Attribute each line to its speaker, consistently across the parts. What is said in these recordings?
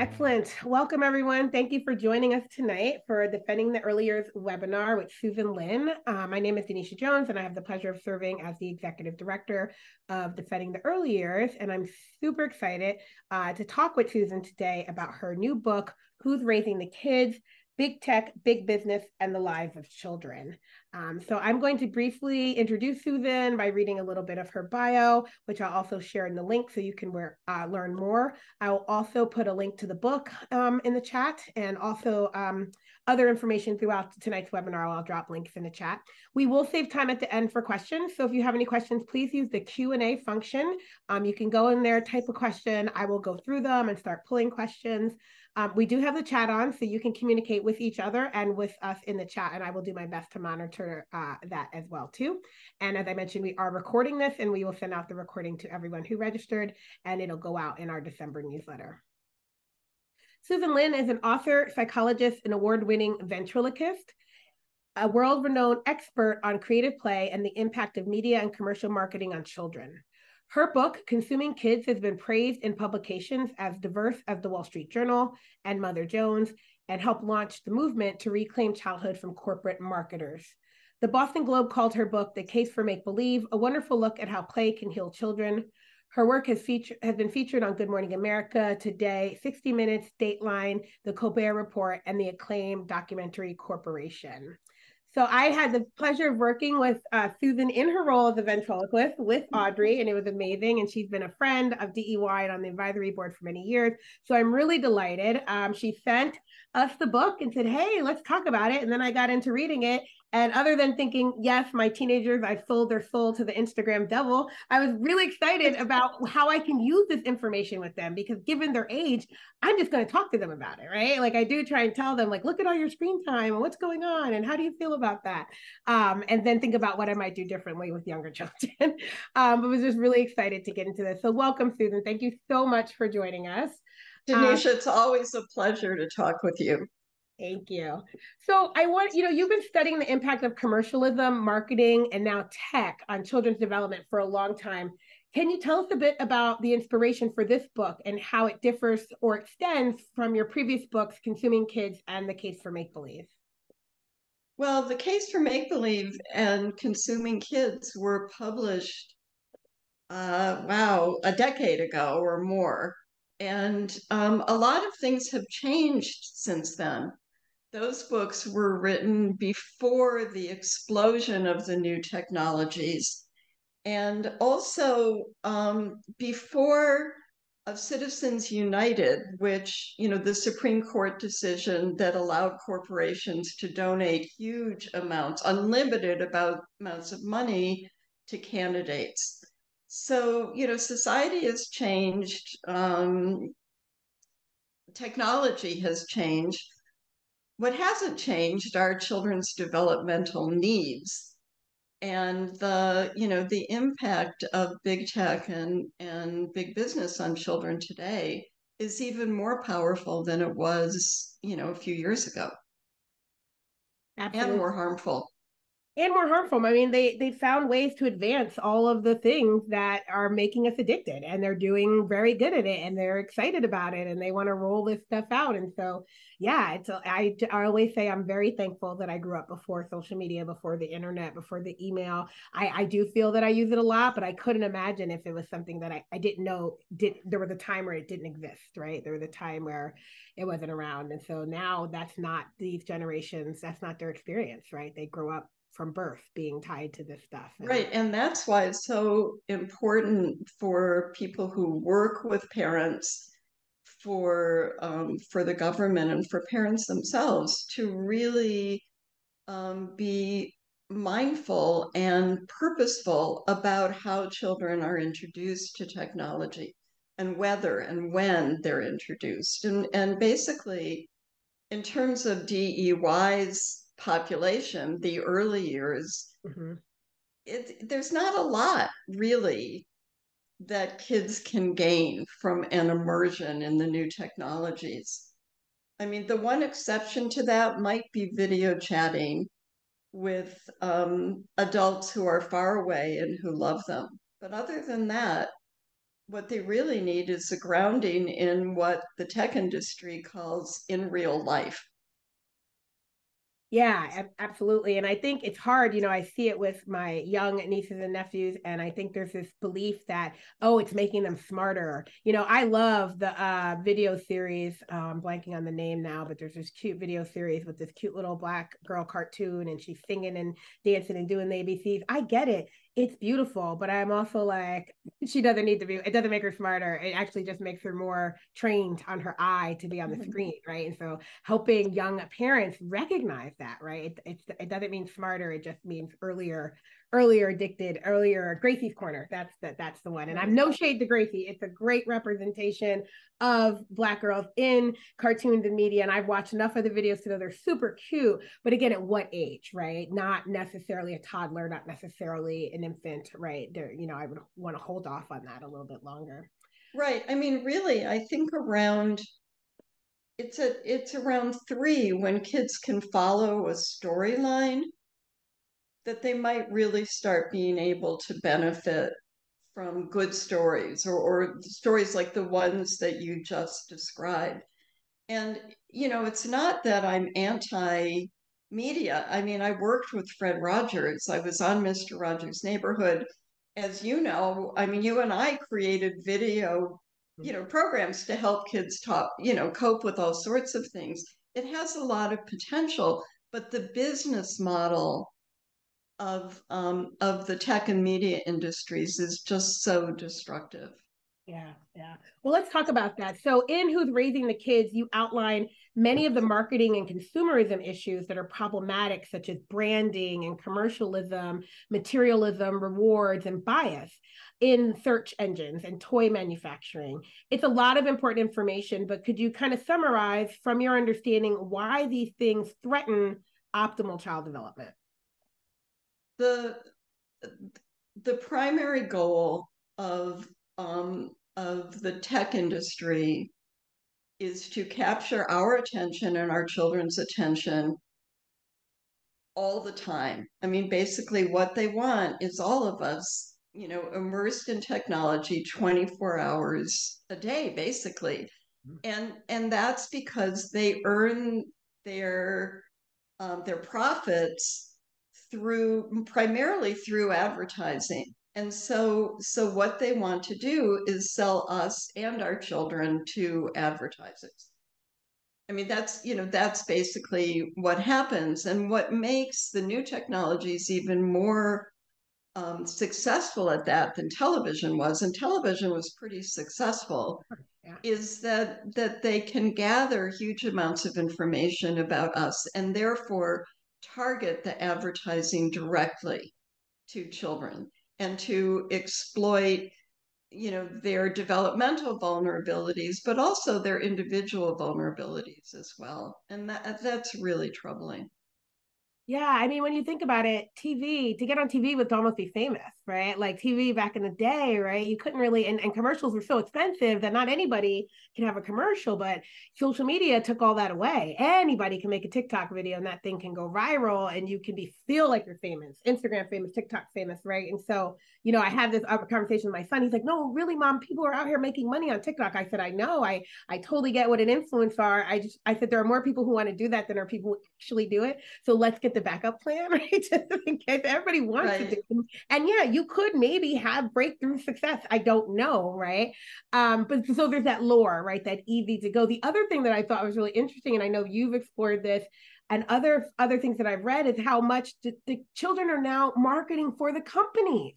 Speaker 1: Excellent. Welcome, everyone. Thank you for joining us tonight for Defending the Early Years webinar with Susan Linn. My name is Denisha Jones, and I have the pleasure of serving as the Executive Director of Defending the Early Years. And I'm super excited to talk with Susan today about her new book, Who's Raising the Kids? Big Tech, Big Business, and the Lives of Children. So I'm going to briefly introduce Susan by reading a little bit of her bio, which I'll also share in the link so you can learn more. I will also put a link to the book in the chat, and also other information throughout tonight's webinar. I'll drop links in the chat. We will save time at the end for questions. So if you have any questions, please use the Q&A function. You can go in there, type a question. I will go through them and start pulling questions. We do have the chat on, so you can communicate with each other and with us in the chat, and I will do my best to monitor that as well too. And as I mentioned, we are recording this, and we will send out the recording to everyone who registered, and it'll go out in our December newsletter. Susan Linn is an author, psychologist, and award-winning ventriloquist, a world-renowned expert on creative play and the impact of media and commercial marketing on children. Her book, Consuming Kids, has been praised in publications as diverse as the Wall Street Journal and Mother Jones, and helped launch the movement to reclaim childhood from corporate marketers. The Boston Globe called her book The Case for Make-Believe, a wonderful look at how play can heal children. Her work has been featured on Good Morning America, Today, 60 Minutes, Dateline, The Colbert Report, and the acclaimed Documentary Corporation. So I had the pleasure of working with Susan in her role as a ventriloquist with Audrey, and it was amazing. And she's been a friend of DEY and on the advisory board for many years. So I'm really delighted. She sent us the book and said, hey, let's talk about it. And then I got into reading it. And other than thinking, yes, my teenagers, I've sold their soul to the Instagram devil, I was really excited about how I can use this information with them, because given their age, I'm just going to talk to them about it, right? Like I do try and tell them, like, look at all your screen time and what's going on and how do you feel about that? And then think about what I might do differently with younger children. I was just really excited to get into this. So welcome, Susan. Thank you so much for joining us.
Speaker 2: Denisha, it's always a pleasure to talk with you.
Speaker 1: Thank you. So I want, you've been studying the impact of commercialism, marketing, and now tech on children's development for a long time. Can you tell us a bit about the inspiration for this book and how it differs or extends from your previous books, Consuming Kids and The Case for Make-Believe?
Speaker 2: Well, The Case for Make-Believe and Consuming Kids were published, a decade ago or more. And a lot of things have changed since then. Those books were written before the explosion of the new technologies, and also before of Citizens United, which, the Supreme Court decision that allowed corporations to donate huge amounts, unlimited amounts of money to candidates. So, society has changed, technology has changed. What hasn't changed are children's developmental needs, and the impact of big tech and big business on children today is even more powerful than it was, a few years ago.
Speaker 1: Absolutely.
Speaker 2: And more harmful.
Speaker 1: And more harmful. I mean, they found ways to advance all of the things that are making us addicted, and they're doing very good at it, and they're excited about it, and they want to roll this stuff out. And so, yeah, I always say I'm very thankful that I grew up before social media, before the internet, before the email. I do feel that I use it a lot, but I couldn't imagine if it was something that I didn't know. There was a time where it didn't exist, right? There was a time where it wasn't around. And so now that's not these generations, that's not their experience, right? They grow up from birth being tied to this stuff.
Speaker 2: Right. And that's why it's so important for people who work with parents, for the government, and for parents themselves to really be mindful and purposeful about how children are introduced to technology, and whether and when they're introduced. And basically, in terms of DEY's population, the early years, there's not a lot really that kids can gain from an immersion in the new technologies. I mean, the one exception to that might be video chatting with adults who are far away and who love them. But other than that, what they really need is a grounding in what the tech industry calls in real life.
Speaker 1: Yeah, absolutely. And I think it's hard. I see it with my young nieces and nephews, and I think there's this belief that, oh, it's making them smarter. I love the video series. I'm blanking on the name now, but there's this cute video series with this cute little black girl cartoon, and she's singing and dancing and doing the ABCs. I get it. It's beautiful, but I'm also like, she doesn't need to be, it doesn't make her smarter. It actually just makes her more trained on her eye to be on the screen, right? And so helping young parents recognize that, right? It doesn't mean smarter, it just means earlier addicted, earlier Gracie's Corner. That's the one. And I'm no shade to Gracie. It's a great representation of Black girls in cartoons and media. And I've watched enough of the videos to know they're super cute. But again, at what age, right? Not necessarily a toddler, not necessarily an infant, right? I would want to hold off on that a little bit longer.
Speaker 2: Right. I mean, really, I think it's around 3 when kids can follow a storyline that they might really start being able to benefit from good stories, or stories like the ones that you just described. And, it's not that I'm anti media. I mean, I worked with Fred Rogers. I was on Mr. Rogers' Neighborhood. As you know, I mean, you and I created video, programs to help kids cope with all sorts of things. It has a lot of potential, but the business model of the tech and media industries is just so destructive.
Speaker 1: Yeah, yeah. Well, let's talk about that. So, in Who's Raising the Kids, you outline many of the marketing and consumerism issues that are problematic, such as branding and commercialism, materialism, rewards, and bias in search engines and toy manufacturing. It's a lot of important information, but could you kind of summarize from your understanding why these things threaten optimal child development?
Speaker 2: The the primary goal of the tech industry is to capture our attention and our children's attention all the time. I mean, basically, what they want is all of us, immersed in technology 24 hours a day, basically. And that's because they earn their profits primarily through advertising. And so what they want to do is sell us and our children to advertisers. I mean, that's basically what happens. And what makes the new technologies even more successful at that than television was, and television was pretty successful,
Speaker 1: Yeah.
Speaker 2: is that they can gather huge amounts of information about us and therefore target the advertising directly to children and to exploit their developmental vulnerabilities, but also their individual vulnerabilities as well. And that's really troubling.
Speaker 1: Yeah, I mean, when you think about it, TV, to get on TV was to almost be famous, right? Like TV back in the day, right? You couldn't really, and commercials were so expensive that not anybody can have a commercial, but social media took all that away. Anybody can make a TikTok video and that thing can go viral and you can feel like you're famous, Instagram famous, TikTok famous, right? And so, I had this conversation with my son. He's like, no, really, mom, people are out here making money on TikTok. I said, I know, I totally get what an influencer are. I said, there are more people who want to do that than are people who actually do it. So let's get the backup plan, right? Just in case everybody wants to do. And yeah, you could maybe have breakthrough success. I don't know, right? But so there's that lore, right? That easy to go. The other thing that I thought was really interesting, and I know you've explored this, and other things that I've read is how much the children are now marketing for the companies.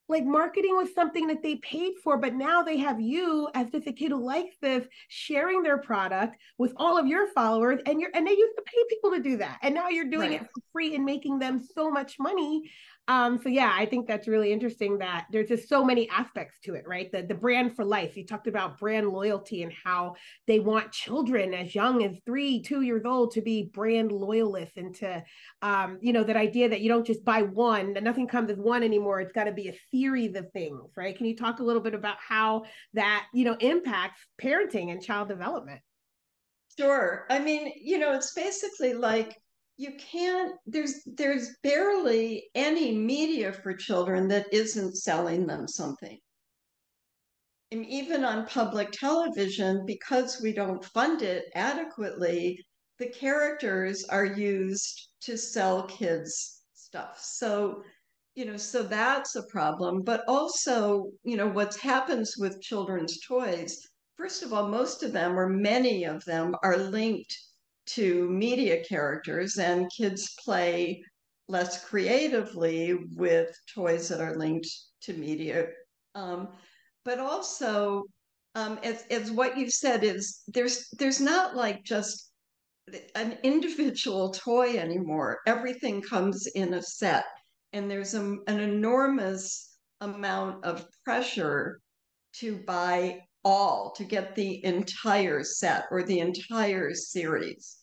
Speaker 1: Like marketing was something that they paid for, but now they have you as just a kid who likes this sharing their product with all of your followers, and they used to pay people to do that, and now you're doing it for free and making them so much money. So yeah, I think that's really interesting that there's just so many aspects to it, right? The brand for life. You talked about brand loyalty and how they want children as young as 3, 2 years old to be brand loyalists, and to that idea that you don't just buy one, that nothing comes as one anymore. It's got to be a series of things, right? Can you talk a little bit about how that, impacts parenting and child development?
Speaker 2: Sure. I mean, it's basically like you can't, there's barely any media for children that isn't selling them something. and even on public television, because we don't fund it adequately, the characters are used to sell kids stuff. So, so that's a problem. But also, what happens with children's toys, first of all, most of them or many of them are linked to media characters, and kids play less creatively with toys that are linked to media. Um, but also, as what you said, is there's not like just an individual toy anymore. Everything comes in a set, and there's an enormous amount of pressure to buy to get the entire set or the entire series.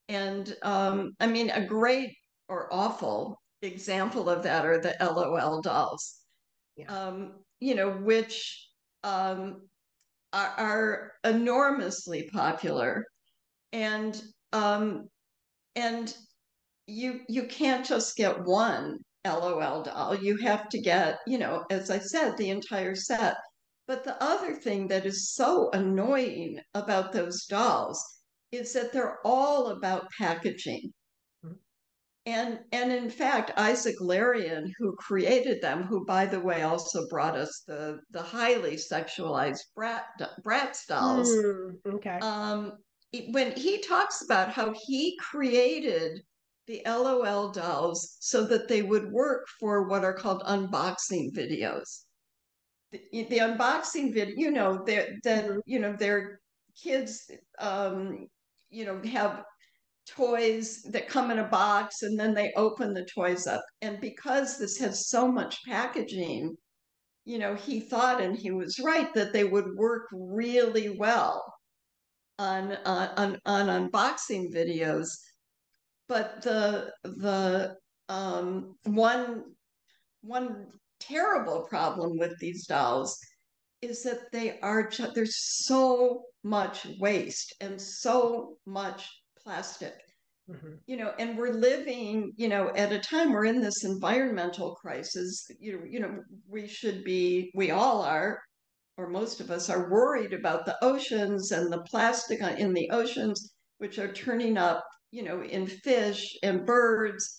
Speaker 2: And I mean, a great or awful example of that are the LOL dolls,
Speaker 1: Yeah.
Speaker 2: which um, are enormously popular, and um, and you can't just get one LOL doll. You have to get, as I said, the entire set. But the other thing that is so annoying about those dolls is that they're all about packaging.
Speaker 1: Mhm.
Speaker 2: And in fact, Isaac Larian, who created them, who by the way also brought us the highly sexualized Bratz dolls,
Speaker 1: Okay.
Speaker 2: um, when he talks about how he created the LOL dolls so that they would work for what are called unboxing videos. The unboxing video,
Speaker 1: Mhm.
Speaker 2: their kids, have toys that come in a box, and then they open the toys up. And because this has so much packaging, he thought, and he was right, that they would work really well on unboxing videos. But the one terrible problem with these dolls is that there's so much waste and so much plastic.
Speaker 1: Mhm.
Speaker 2: And we're living, at a time we're in this environmental crisis. We all are, or most of us are, worried about the oceans and the plastic in the oceans, which are turning up, in fish and birds.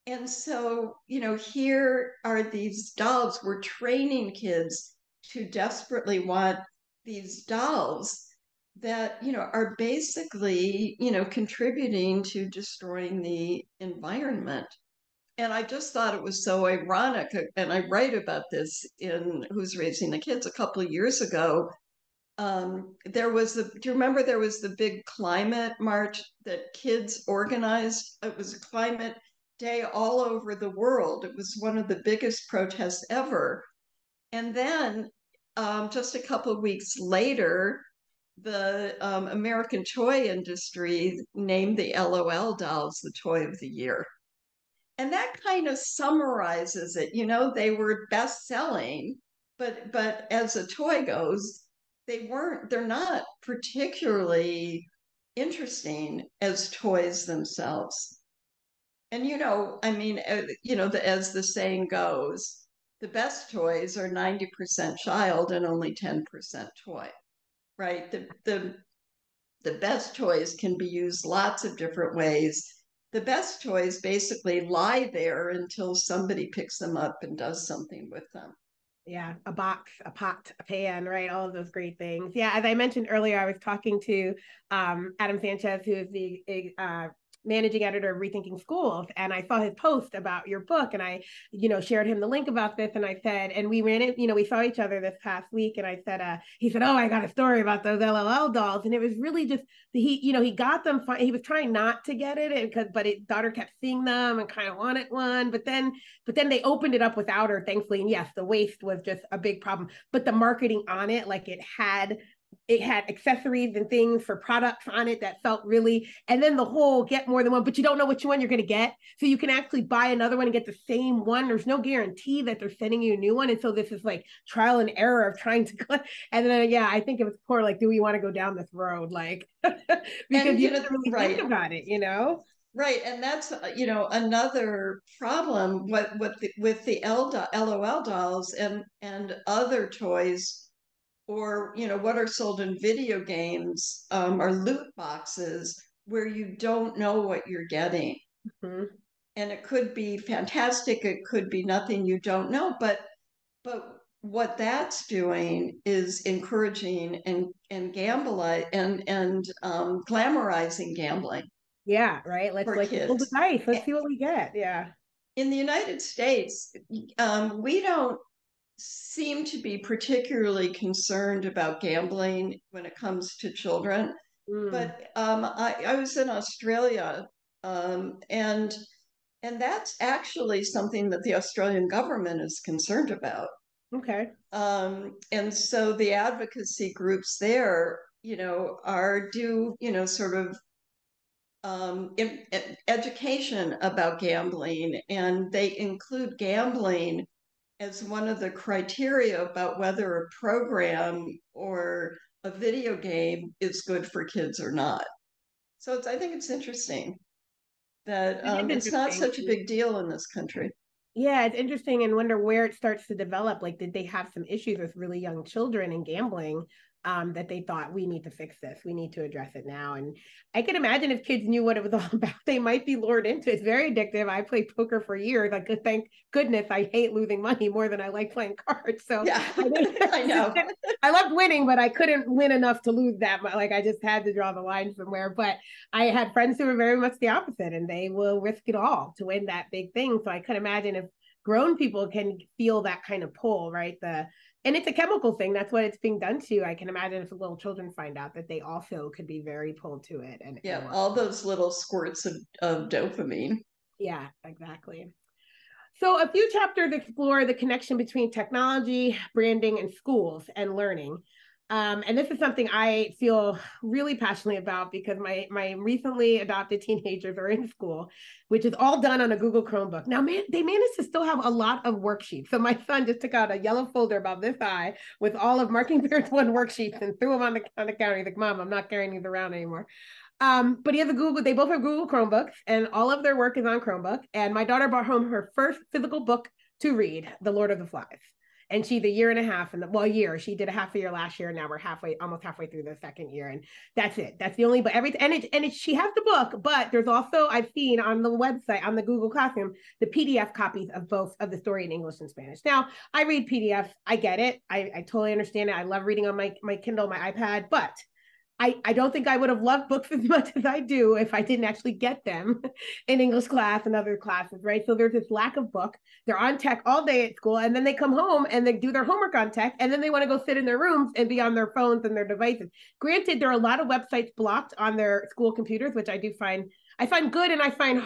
Speaker 2: And so, here are these dolls. We're training kids to desperately want these dolls that, are basically, contributing to destroying the environment. And I just thought it was so ironic. And I write about this in Who's Raising the Kids a couple of years ago. Do you remember there was the big climate march that kids organized? It was a climate day all over the world. It was one of the biggest protests ever. And then just a couple of weeks later, the American toy industry named the LOL dolls the toy of the year. And that kind of summarizes it. They were best selling, but as a toy goes, they're not particularly interesting as toys themselves. And I mean, as the saying goes, the best toys are 90% child and only 10% toy, right? The best toys can be used lots of different ways. The best toys basically lie there until somebody picks them up and does something with them.
Speaker 1: Yeah, a box, a pot, a pan, right? All of those great things. Yeah, as I mentioned earlier, I was talking to Adam Sanchez, who is the managing editor of Rethinking Schools, and I saw his post about your book, and I, shared him the link about this, and I said, and we ran it, we saw each other this past week, and I said, he said, oh, I got a story about those LOL dolls, and it was really just he got them. He was trying not to get it, but his daughter kept seeing them and kind of wanted one, but then they opened it up without her, thankfully. And yes, the waste was just a big problem. But the marketing on it, like it had accessories and things for products on it that felt really, and then the whole get more than one, but you don't know which one you're going to get. So you can actually buy another one and get the same one. There's no guarantee that they're sending you a new one. And so this is like trial and error of trying to, and then, yeah, I think it was more like, do we want to go down this road? Like, because you have to really
Speaker 2: right.
Speaker 1: think about it.
Speaker 2: Right, and that's another problem with the LOL dolls and other toys or what are sold in video games are loot boxes where you don't know what you're getting.
Speaker 1: Mm-hmm.
Speaker 2: And it could be fantastic, it could be nothing, you don't know, but what that's doing is encouraging and glamorizing gambling
Speaker 1: Yeah, right. Let's
Speaker 2: for
Speaker 1: like roll the
Speaker 2: kids.
Speaker 1: dice. Let's see what we get. Yeah.
Speaker 2: In the United States, we don't seem to be particularly concerned about gambling when it comes to children.
Speaker 1: Mm,
Speaker 2: But I was in Australia, and that's actually something that the Australian government is concerned about.
Speaker 1: okay.
Speaker 2: And so the advocacy groups there, are do, sort of education about gambling, and they include gambling as one of the criteria about whether a program or a video game is good for kids or not. So I think it's interesting that
Speaker 1: It is
Speaker 2: it's not
Speaker 1: interesting.
Speaker 2: such a big deal in this country.
Speaker 1: Yeah, it's interesting and wonder where it starts to develop. Like, did they have some issues with really young children and gambling that they thought we need to fix this? We need to address it now. And I can imagine if kids knew what it was all about, they might be lured into it. It's very addictive. I played poker for years. Like, thank goodness, I hate losing money more than I like playing cards. So
Speaker 2: Yeah,
Speaker 1: I,
Speaker 2: I know.
Speaker 1: I loved winning, but I couldn't win enough to lose that. Like, I just had to draw the line somewhere. But I had friends who were very much the opposite, and they will risk it all to win that big thing. So I could imagine if grown people can feel that kind of pull, right? And it's a chemical thing. That's what it's being done to. I can imagine if little children find out that they also could be very pulled to it and
Speaker 2: Yeah,
Speaker 1: want.
Speaker 2: all those little squirts of dopamine.
Speaker 1: Yeah, exactly. So, a few chapters explore the connection between technology, branding, and schools and learning. And this is something I feel really passionately about because my recently adopted teenagers are in school, which is all done on a Google Chromebook. Now, man, they managed to still have a lot of worksheets. So my son just took out a yellow folder about this high with all of Marking Period 1 worksheets and threw them on the counter. He's like, Mom, I'm not carrying these around anymore. But he has a Google, they both have Google Chromebooks, and all of their work is on Chromebook. And my daughter brought home her first physical book to read, The Lord of the Flies. And she's a year and a half, and well, a year. She did a half a year last year, and now we're almost halfway through the second year, and that's it. That's the only. But she has the book, but there's also I've seen on the website on the Google Classroom the PDF copies of both of the story in English and Spanish. Now I read PDFs, I get it, I totally understand it. I love reading on my Kindle, my iPad, but I don't think I would have loved books as much as I do if I didn't actually get them in English class and other classes, right? So there's this lack of book. They're on tech all day at school, and then they come home and they do their homework on tech, and then they want to go sit in their rooms and be on their phones and their devices. Granted, there are a lot of websites blocked on their school computers, which I find good, and I find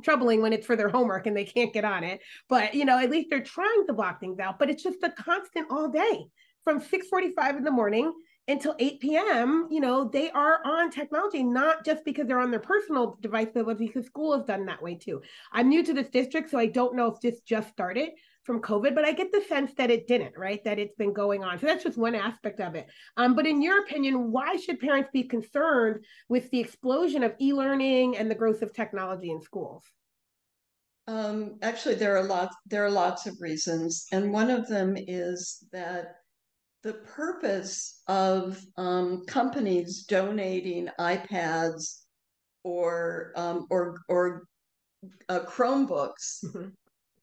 Speaker 1: troubling when it's for their homework and they can't get on it. But at least they're trying to block things out. But it's just a constant all day from 6:45 in the morning until 8 p.m., they are on technology, not just because they're on their personal device, but because school is done that way too. I'm new to this district, so I don't know if this just started from COVID, but I get the sense that it didn't, right? That it's been going on. So that's just one aspect of it. But in your opinion, why should parents be concerned with the explosion of e-learning and the growth of technology in schools?
Speaker 2: Actually, there are lots of reasons, and one of them is that the purpose of companies donating iPads or Chromebooks,
Speaker 1: Mm-hmm.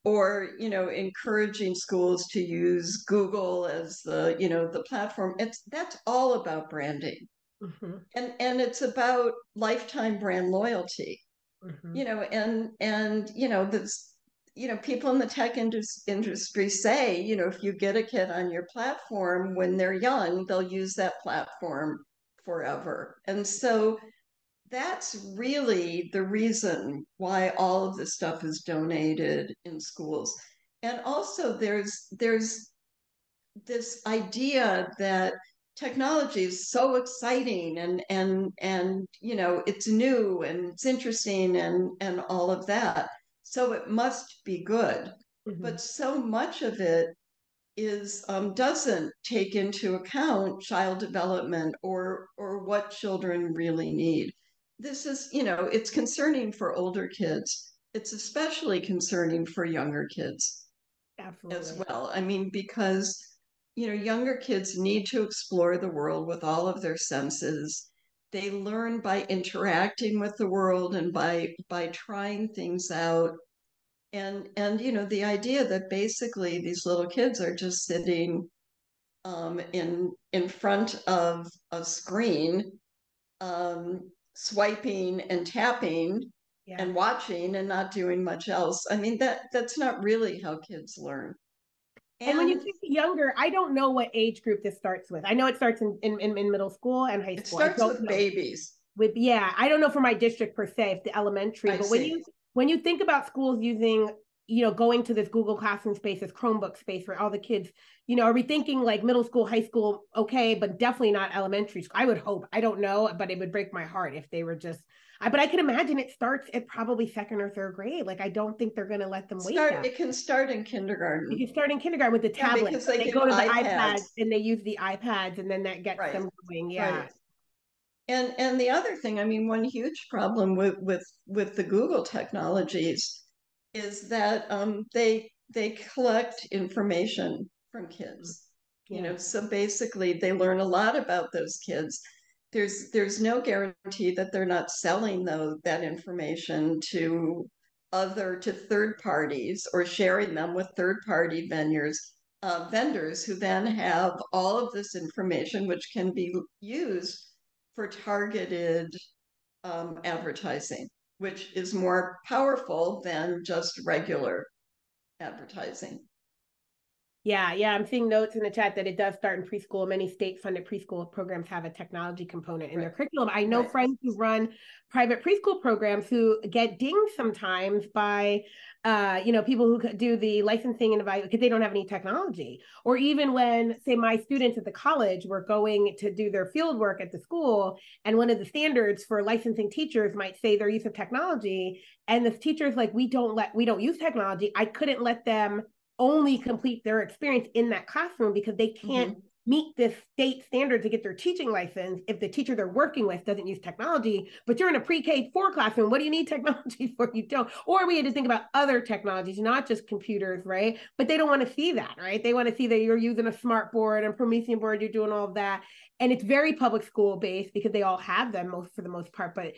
Speaker 2: or encouraging schools to use Google as the platform. That's all about branding,
Speaker 1: Mm-hmm.
Speaker 2: and it's about lifetime brand loyalty.
Speaker 1: Mm-hmm.
Speaker 2: And that's people in the tech industry say, if you get a kid on your platform when they're young, they'll use that platform forever. And so that's really the reason why all of this stuff is donated in schools. And also there's this idea that technology is so exciting and it's new and it's interesting and all of that, so it must be good.
Speaker 1: Mm-hmm.
Speaker 2: But so much of it is doesn't take into account child development or what children really need. This is, it's concerning for older kids, it's especially concerning for younger kids as
Speaker 1: Absolutely.
Speaker 2: well. I mean, because younger kids need to explore the world with all of their senses. They learn by interacting with the world and by trying things out. And the idea that basically these little kids are just sitting in front of a screen, swiping and tapping
Speaker 1: Yeah.
Speaker 2: and watching and not doing much else. I mean, that's not really how kids learn.
Speaker 1: And when you
Speaker 2: And
Speaker 1: think younger, I don't know what age group this starts with. I know it starts in middle school and high
Speaker 2: it
Speaker 1: school. I
Speaker 2: starts
Speaker 1: don't
Speaker 2: with
Speaker 1: know
Speaker 2: babies.
Speaker 1: with, yeah, I don't know for my district per se, if the elementary,
Speaker 2: I
Speaker 1: but
Speaker 2: see.
Speaker 1: when you think about schools using, going to this Google Classroom space, this Chromebook space for all the kids, are we thinking like middle school, high school, okay, but definitely not elementary school? I would hope. I don't know, but it would break my heart if they were just. But I can imagine it starts at probably second or third grade. Like I don't think they're going to let them wait that.
Speaker 2: It can start in
Speaker 1: You
Speaker 2: kindergarten.
Speaker 1: can start in kindergarten with the
Speaker 2: Yeah,
Speaker 1: tablet.
Speaker 2: because they
Speaker 1: They
Speaker 2: give
Speaker 1: go to the
Speaker 2: iPads.
Speaker 1: iPads and they use the iPads, and then that gets
Speaker 2: Right.
Speaker 1: them going. Yeah,
Speaker 2: Right. And the other thing, I mean, one huge problem with the Google technologies is that they collect information from kids.
Speaker 1: yeah,
Speaker 2: So basically they learn a lot about those kids. There's no guarantee that they're not selling that information to third parties or sharing them with third party vendors who then have all of this information, which can be used for targeted advertising, which is more powerful than just regular advertising.
Speaker 1: yeah. I'm seeing notes in the chat that it does start in preschool. Many state-funded preschool programs have a technology component in their
Speaker 2: Right.
Speaker 1: curriculum. I know
Speaker 2: Right.
Speaker 1: friends who run private preschool programs who get dinged sometimes by, people who do the licensing and evaluation because they don't have any technology. Or even when, say, my students at the college were going to do their field work at the school, and one of the standards for licensing teachers might say their use of technology, and the teacher's like, we don't use technology. I couldn't let them only complete their experience in that classroom because they can't
Speaker 2: Mm-hmm.
Speaker 1: meet this state standard to get their teaching license if the teacher they're working with doesn't use technology. But you're in a pre-K4 classroom. What do you need technology for? You don't. Or we had to think about other technologies, not just computers, right? But they don't want to see that, right? They want to see that you're using a smart board and Promethean board, you're doing all of that. And it's very public school based because they all have them for the most part. But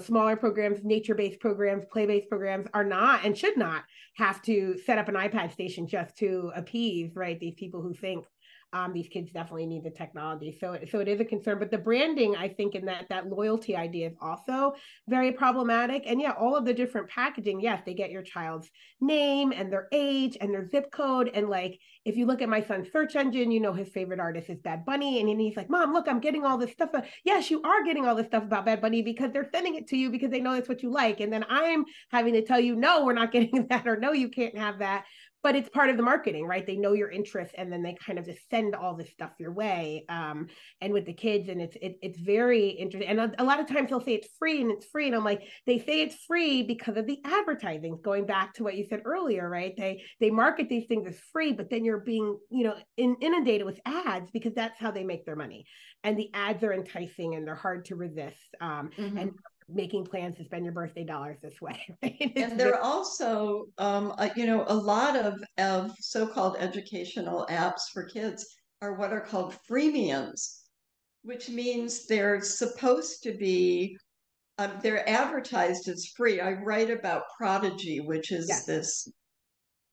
Speaker 1: smaller programs, nature-based programs, play-based programs are not and should not have to set up an iPad station just to appease, right, these people who think these kids definitely need the technology. So it is a concern. But the branding, I think, in that loyalty idea is also very problematic. And yeah, all of the different packaging, yes, they get your child's name and their age and their zip code. And like, if you look at my son's search engine, his favorite artist is Bad Bunny. And he's like, Mom, look, I'm getting all this stuff. Yes, you are getting all this stuff about Bad Bunny because they're sending it to you because they know that's what you like. And then I'm having to tell you, no, we're not getting that, or no, you can't have that. But it's part of the marketing, right? They know your interests, and then they kind of just send all this stuff your way. And with the kids, and it's very interesting. And a lot of times they'll say it's free, and it's free, and I'm like, they say it's free because of the advertising. Going back to what you said earlier, right? They market these things as free, but then you're being inundated with ads because that's how they make their money. And the ads are enticing and they're hard to resist. And making plans to spend your birthday dollars this way. Right?
Speaker 2: And there are also, a lot of so-called educational apps for kids are what are called freemiums, which means they're supposed to be, they're advertised as free. I write about Prodigy, which is
Speaker 1: Yes.
Speaker 2: this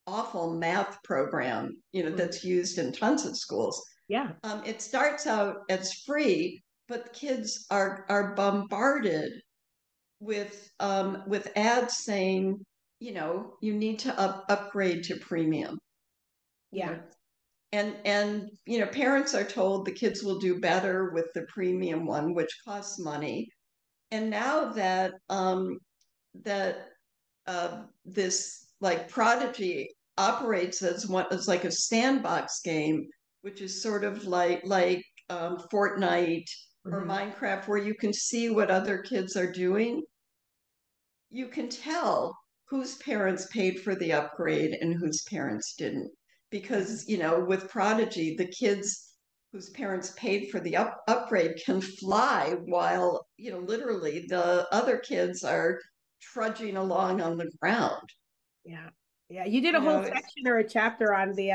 Speaker 2: awful math program,
Speaker 1: Mm-hmm.
Speaker 2: that's used in tons of schools.
Speaker 1: Yeah.
Speaker 2: It starts out as free, but kids are bombarded with ads saying, you need to upgrade to premium, you
Speaker 1: Yeah.
Speaker 2: know, and parents are told the kids will do better with the premium one, which costs money. And now that this like Prodigy operates as like a sandbox game, which is sort of like Fortnite or
Speaker 1: Mm-hmm.
Speaker 2: Minecraft, where you can see what other kids are doing. You can tell whose parents paid for the upgrade and whose parents didn't.
Speaker 1: Yeah.
Speaker 2: Because, with Prodigy, the kids whose parents paid for the upgrade can fly while, literally the other kids are trudging along on the ground.
Speaker 1: Yeah. Yeah, you did a
Speaker 2: You
Speaker 1: whole
Speaker 2: know,
Speaker 1: section or a chapter on the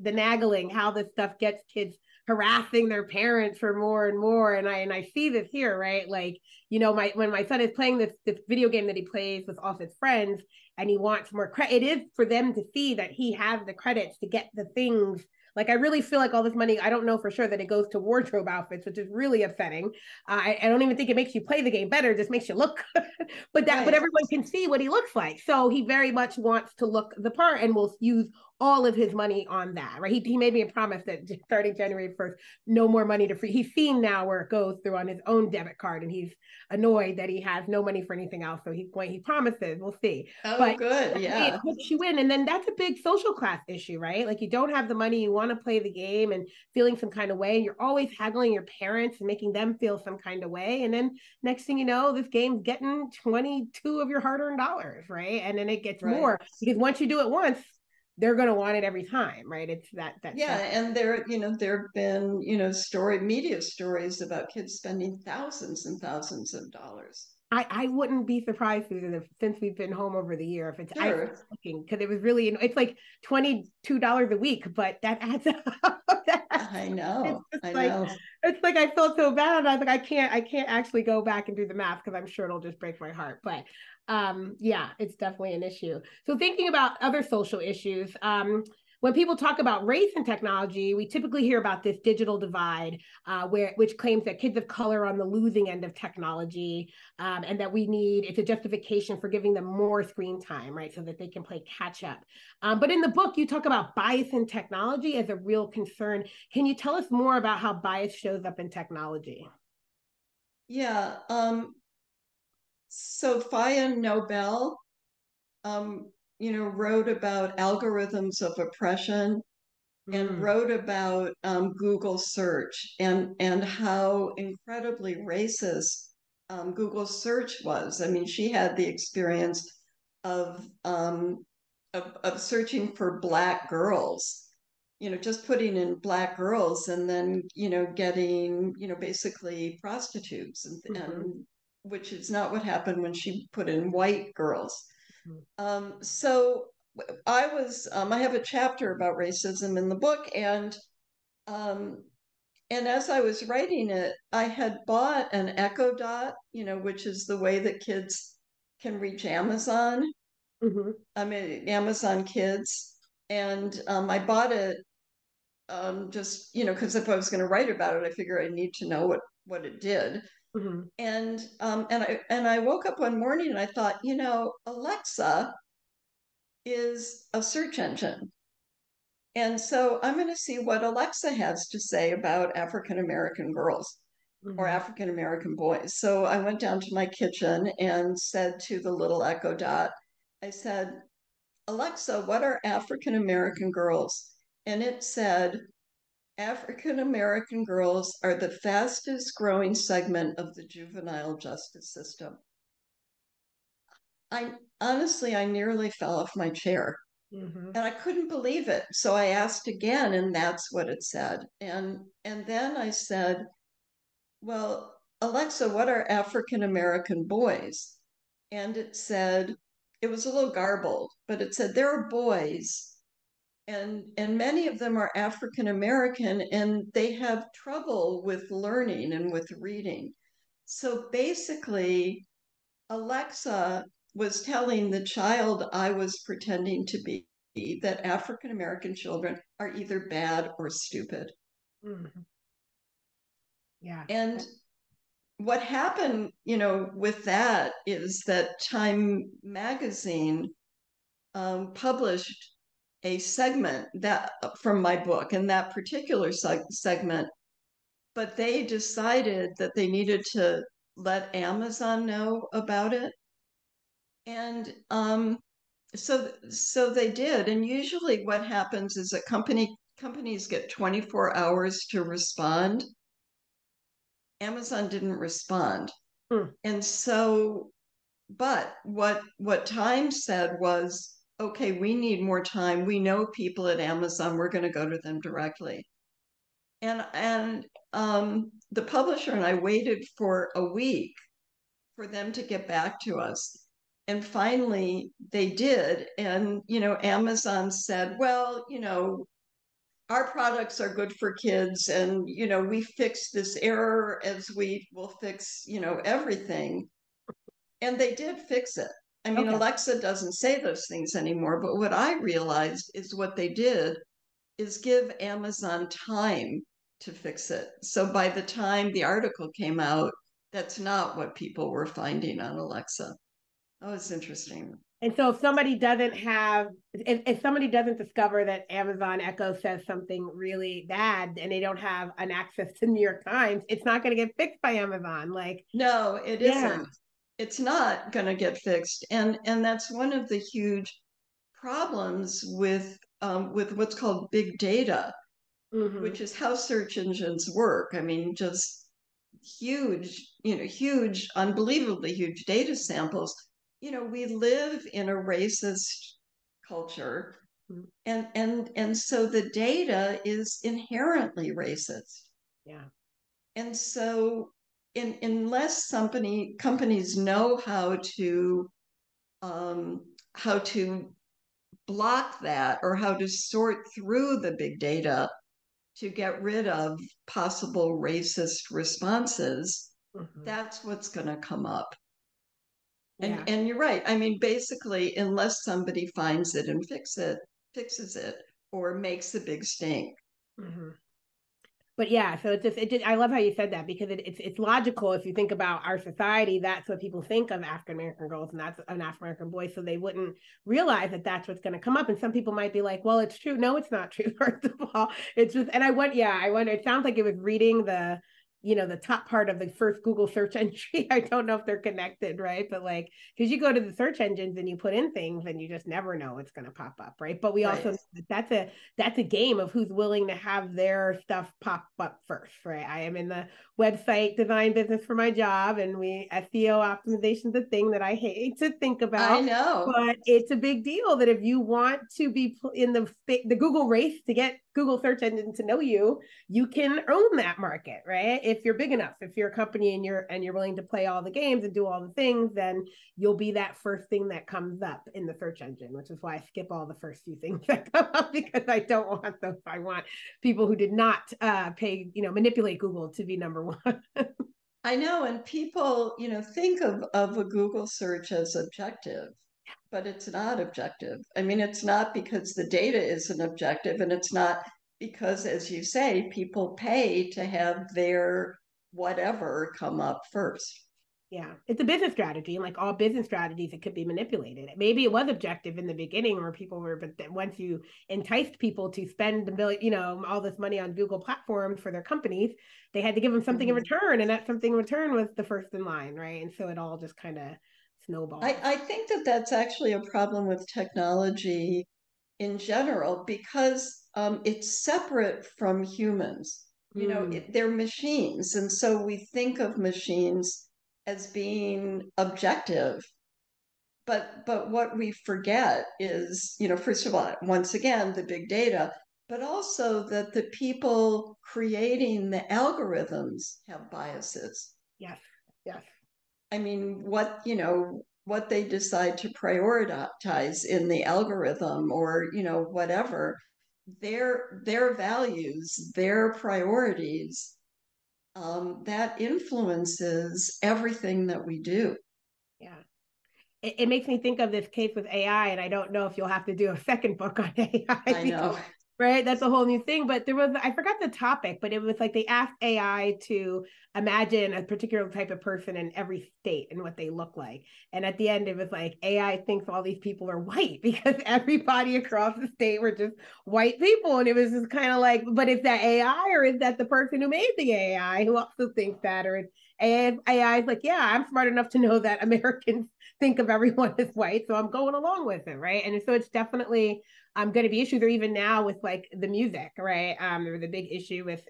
Speaker 1: nagging, how this stuff gets kids harassing their parents for more and more. And I see this here, right? Like, you know, my when my son is playing this video game that he plays with all his friends and he wants more credit, it is for them to see that he has the credits to get the things. Like, I really feel like all this money, I don't know for sure that it goes to wardrobe outfits, which is really upsetting. I don't even think it makes you play the game better, it just makes you look but
Speaker 2: right.
Speaker 1: everyone can see what he looks like. So he very much wants to look the part and will use all of his money on that, right? He made me a promise that starting January 1st, no more money to free. He's seen now where it goes through on his own debit card, and he's annoyed that he has no money for anything else. So he promises, we'll see.
Speaker 2: Oh,
Speaker 1: But
Speaker 2: good.
Speaker 1: it
Speaker 2: Yeah.
Speaker 1: puts you in, and then that's a big social class issue, right? Like, you don't have the money, you want to play the game and feeling some kind of way, and you're always haggling your parents and making them feel some kind of way. And then next thing you know, this game's getting 22 of your hard-earned dollars, right? And then it gets
Speaker 2: Right.
Speaker 1: more because once you do it once, they're going to want it every time, right? It's
Speaker 2: Yeah,
Speaker 1: that.
Speaker 2: and there have been, media stories about kids spending thousands and thousands of dollars.
Speaker 1: I wouldn't be surprised, Susan, if since we've been home over the year, if it's I
Speaker 2: Sure.
Speaker 1: looking because it was really, it's like $22 a week, but that adds up.
Speaker 2: I
Speaker 1: It's
Speaker 2: know.
Speaker 1: just
Speaker 2: I
Speaker 1: like
Speaker 2: know.
Speaker 1: I felt so bad. I was like, I can't actually go back and do the math because I'm sure it'll just break my heart. But yeah, it's definitely an issue. So thinking about other social issues, when people talk about race and technology, we typically hear about this digital divide, which claims that kids of color are on the losing end of technology, and that it's a justification for giving them more screen time, right, so that they can play catch up. But in the book, you talk about bias in technology as a real concern. Can you tell us more about how bias shows up in technology?
Speaker 2: Yeah. Sophia Nobel, wrote about algorithms of oppression and
Speaker 1: Mm,
Speaker 2: wrote about Google search and how incredibly racist Google search was. I mean, she had the experience of of searching for Black girls, just putting in Black girls and then getting basically prostitutes
Speaker 1: mm-hmm,
Speaker 2: and which is not what happened when she put in white girls.
Speaker 1: mm-hmm,
Speaker 2: So I have a chapter about racism in the book, um, and as I was writing it, I had bought an Echo Dot, which is the way that kids can reach Amazon.
Speaker 1: mm-hmm,
Speaker 2: I mean, Amazon Kids, and I bought it just because if I was going to write about it, I figure I need to know what it did.
Speaker 1: mm-hmm,
Speaker 2: And I woke up one morning and I thought, Alexa is a search engine. And so I'm going to see what Alexa has to say about African American girls or
Speaker 1: mm-hmm,
Speaker 2: African American boys. So I went down to my kitchen and said to the little Echo Dot, I said, Alexa, what are African American girls? And it said, African American girls are the fastest growing segment of the juvenile justice system. I honestly, I nearly fell off my chair.
Speaker 1: mm-hmm.
Speaker 2: And I couldn't believe it. So I asked again, and that's what it said. And then I said, well, Alexa, what are African American boys? And it said, it was a little garbled, but it said there are boys, and many of them are African American, and they have trouble with learning and with reading. So basically, Alexa was telling the child I was pretending to be that African American children are either bad or stupid.
Speaker 1: Mm-hmm. Yeah.
Speaker 2: And what happened, with that is that Time magazine published a segment that from my book and that particular segment, but they decided that they needed to let Amazon know about it. And so they did. And usually what happens is that companies get 24 hours to respond. Amazon didn't respond.
Speaker 1: Mm,
Speaker 2: And so, but what Time said was, okay, we need more time. We know people at Amazon. We're going to go to them directly. And the publisher and I waited for a week for them to get back to us. And finally they did. And, Amazon said, well, our products are good for kids, and, we fix this error as we will fix, everything. And they did fix it. I mean,
Speaker 1: Okay.
Speaker 2: Alexa doesn't say those things anymore, but what I realized is what they did is give Amazon time to fix it. So by the time the article came out, that's not what people were finding on Alexa. Oh, it's interesting.
Speaker 1: And so if somebody doesn't have, if somebody doesn't discover that Amazon Echo says something really bad and they don't have an access to New York Times, it's not going to get fixed by Amazon. Like,
Speaker 2: No, it
Speaker 1: yeah.
Speaker 2: isn't. It's not going to get fixed, and that's one of the huge problems with what's called big data,
Speaker 1: Mm-hmm.
Speaker 2: which is how search engines work. I mean, just huge, unbelievably huge data samples. We live in a racist culture,
Speaker 1: Mm-hmm.
Speaker 2: and so the data is inherently racist.
Speaker 1: Yeah.
Speaker 2: And so, unless companies know how to block that, or how to sort through the big data to get rid of possible racist responses,
Speaker 1: Mm-hmm.
Speaker 2: that's what's going to come up.
Speaker 1: Yeah.
Speaker 2: And you're right. I mean, basically, unless somebody finds it and fixes it, or makes a big stink.
Speaker 1: Mm-hmm. But yeah, so it just I love how you said that, because it's logical if you think about our society. That's what people think of African American girls, and that's an African American boy. So they wouldn't realize that that's what's going to come up. And some people might be like, "Well, it's true." No, it's not true. First of all, it's just. And I went. It sounds like it was reading the top part of the first Google search entry. I don't know if they're connected, right? But like, because you go to the search engines and you put in things and you just never know what's going to pop up, right? But we also
Speaker 2: Right.
Speaker 1: know that's a game of who's willing to have their stuff pop up first, right? I am in the website design business for my job, and SEO optimization is a thing that I hate to think
Speaker 2: I
Speaker 1: about.
Speaker 2: know.
Speaker 1: But it's a big deal that if you want to be in the Google race to get Google search engine to know you, you can own that market, right? If you're big enough, if you're a company and you're willing to play all the games and do all the things, then you'll be that first thing that comes up in the search engine, which is why I skip all the first few things that come up, because I don't want those. I want people who did not manipulate Google to be number one.
Speaker 2: I know. And people, think of a Google search as objective, but it's not objective. I mean, it's not because the data isn't objective, and it's not because, as you say, people pay to have their whatever come up first.
Speaker 1: Yeah, it's a business strategy, and like all business strategies, it could be manipulated. Maybe it was objective in the beginning where people were, but then once you enticed people to spend all this money on Google platforms for their companies, they had to give them something in
Speaker 2: Mhm.
Speaker 1: return, and that something in return was the first in line, right? And so it all just kind of snowballs.
Speaker 2: I think that that's actually a problem with technology in general, because it's separate from humans.
Speaker 1: Mm,
Speaker 2: They're machines. And so we think of machines as being objective. But what we forget is, first of all, once again, the big data, but also that the people creating the algorithms have biases.
Speaker 1: yes, yes,
Speaker 2: I mean, what they decide to prioritize in the algorithm, or, whatever, their values, their priorities, that influences everything that we do.
Speaker 1: yeah. It makes me think of this case with AI, and I don't know if you'll have to do a second book on AI
Speaker 2: I
Speaker 1: because
Speaker 2: know.
Speaker 1: right, that's a whole new thing. But I forgot the topic, but it was like they asked AI to imagine a particular type of person in every state and what they look like. And at the end, it was like AI thinks all these people are white because everybody across the state were just white people. And it was just kind of like, but is that AI, or is that the person who made the AI who also thinks that? Or AI is like, yeah, I'm smart enough to know that Americans think of everyone as white, so I'm going along with it, right? And so it's definitely going to be issues, or even now with like the music, right? There was a big issue with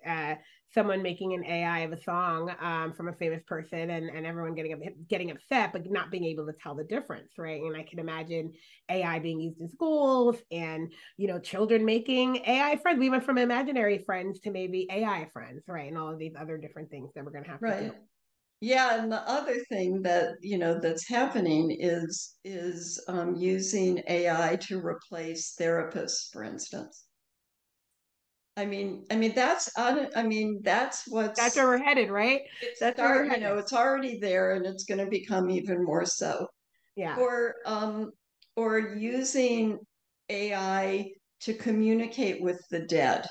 Speaker 1: someone making an AI of a song from a famous person, and everyone getting upset, but not being able to tell the difference, right? And I can imagine AI being used in schools, and children making AI friends. We went from imaginary friends to maybe AI friends, right? And all of these other different things that we're going to have to deal
Speaker 2: Right.
Speaker 1: with.
Speaker 2: Yeah, and the other thing that that's happening is using AI to replace therapists, for instance. That's
Speaker 1: That's where
Speaker 2: what's
Speaker 1: we're headed, right? That's where we're headed.
Speaker 2: it's already there, and it's going to become even more so.
Speaker 1: Yeah.
Speaker 2: Or using AI to communicate with the dead.